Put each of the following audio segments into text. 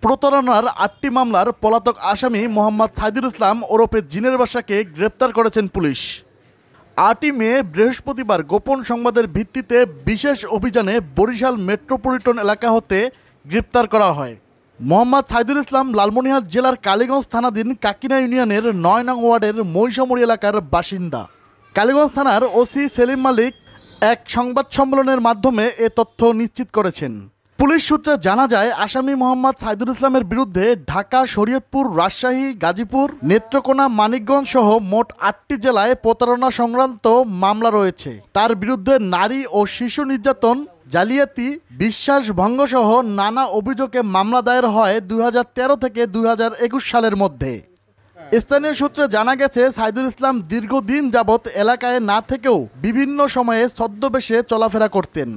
প্রতারণার ৮টি মামলার পলাতক আসামি মোহাম্মদ সাইদুল ইসলাম ওরফে জিনের বাসাকে গ্রেপ্তার করেছেন পুলিশ। ৮ই মে বৃহস্পতিবার গোপন সংবাদের ভিত্তিতে বিশেষ অভিযানে বরিশাল মেট্রোপলিটন এলাকা হতে গ্রেপ্তার করা হয়। মোহাম্মদ সাইদুল ইসলাম লালমনিরহাট জেলার কালীগঞ্জ থানাধীন কাকিনা ইউনিয়নের ৯ নং ওয়ার্ডের মহিষামুড়ি এলাকার বাসিন্দা। কালীগঞ্জ থানার ওসি সেলিম মালিক এক সংবাদ সম্মেলনের মাধ্যমে এ তথ্য নিশ্চিত করেছেন। পুলিশ সূত্রে জানা যায়, আসামি মোহাম্মদ সাইদুল ইসলামের বিরুদ্ধে ঢাকা, শরীয়তপুর, রাজশাহী, গাজীপুর, নেত্রকোনা, মানিকগঞ্জ সহ মোট ৮টি জেলায় প্রতারণা সংক্রান্ত মামলা রয়েছে। তার বিরুদ্ধে নারী ও শিশু নির্যাতন, জালিয়াতি, বিশ্বাস ভঙ্গসহ নানা অভিযোগে মামলা দায়ের হয় ২০১৩ থেকে ২০২১ সালের মধ্যে। স্থানীয় সূত্রে জানা গেছে, সাইদুল ইসলাম দীর্ঘদিন যাবৎ এলাকায় না থেকেও বিভিন্ন সময়ে ছদ্মবেশে চলাফেরা করতেন।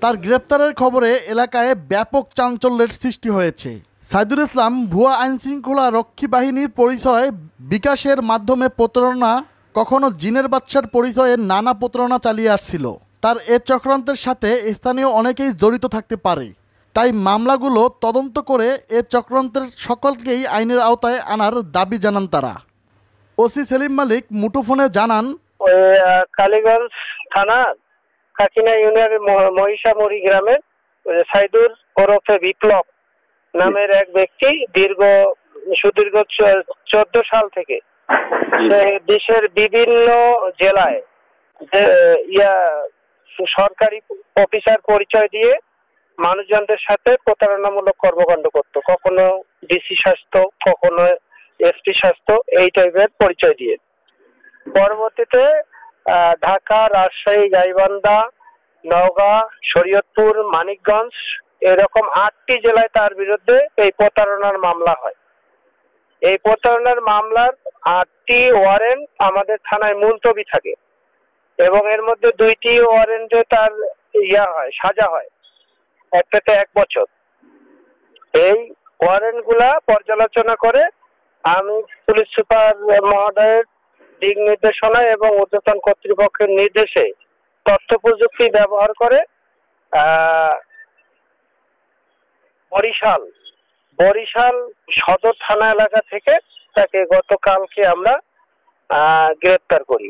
তার গ্রেপ্তারের খবরে এলাকায় ব্যাপক চাঞ্চল্যের সৃষ্টি হয়েছে। সাইদুল ইসলাম ভুয়া আইনশৃঙ্খলা রক্ষী বাহিনীর পরিচয় বিকাশের মাধ্যমে প্রতারণা, কখনো জিনের বাদশার পরিচয়ে নানা প্রতারণা চালিয়ে আসছিল। তার এ চক্রান্তের সাথে স্থানীয় অনেকেই জড়িত থাকতে পারে। তাই মামলাগুলো তদন্ত করে এ চক্রান্তের সকলকেই আইনের আওতায় আনার দাবি জানান তারা। ওসি সেলিম মালিক মুঠোফোনে জানান, কালীগঞ্জ থানা কাকিনা ইউনিয়নের মহিষামুড়ি গ্রামের সাইদুর ওরফে বিপ্লব নামের এক ব্যক্তি সুদীর্ঘ 14 সাল থেকে সে দেশের বিভিন্ন জেলায় সরকারি অফিসার পরিচয় দিয়ে মানুষজনদের সাথে প্রতারণামূলক কর্মকাণ্ড করত। কখনো ডিসি স্বাস্থ্য, কখনো এসপি স্বাস্থ্য, এই টাইপের পরিচয় দিয়ে পরবর্তীতে ঢাকা, রাজশাহী, গাইবান্ধা, নওগাঁ, শরীয়তপুর, মানিকগঞ্জ এরকম ৮টি জেলায় তার বিরুদ্ধে এই প্রতারণার মামলা হয়। এই প্রতারণার মামলার ৮টি ওয়ারেন্ট আমাদের থানায় মুলতবি থাকে এবং এর মধ্যে 2টি ওয়ারেন্টে তার সাজা হয়, একটাতে 1 বছর। এই ওয়ারেন্টগুলা পর্যালোচনা করে আমি পুলিশ সুপার মহোদয়ের দিক নির্দেশনা এবং ঊর্ধ্বতন কর্তৃপক্ষের নির্দেশে তথ্য প্রযুক্তি ব্যবহার করে বরিশাল সদর থানা এলাকা থেকে তাকে গতকালকে আমরা গ্রেপ্তার করি।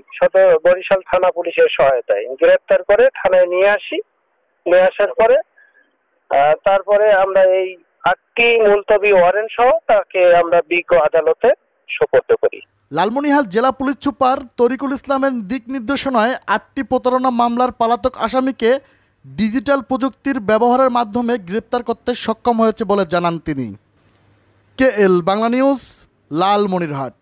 বরিশাল থানা পুলিশের সহায়তায় গ্রেপ্তার করে থানায় নিয়ে আসার পরে তারপরে আমরা এই 8টি মুলতবি ওয়ারেন্ট সহ তাকে আমরা বিজ্ঞ আদালতে সোপর্দ করি। লালমনিরহাট জেলা পুলিশ সুপার তরিকুল ইসলামের দিক নির্দেশনায় ৮টি প্রতারণা মামলার পলাতক আসামিকে ডিজিটাল প্রযুক্তির ব্যবহারের মাধ্যমে গ্রেপ্তার করতে সক্ষম হয়েছে বলে জানান তিনি। KL Bangla news, Lalmonirhat.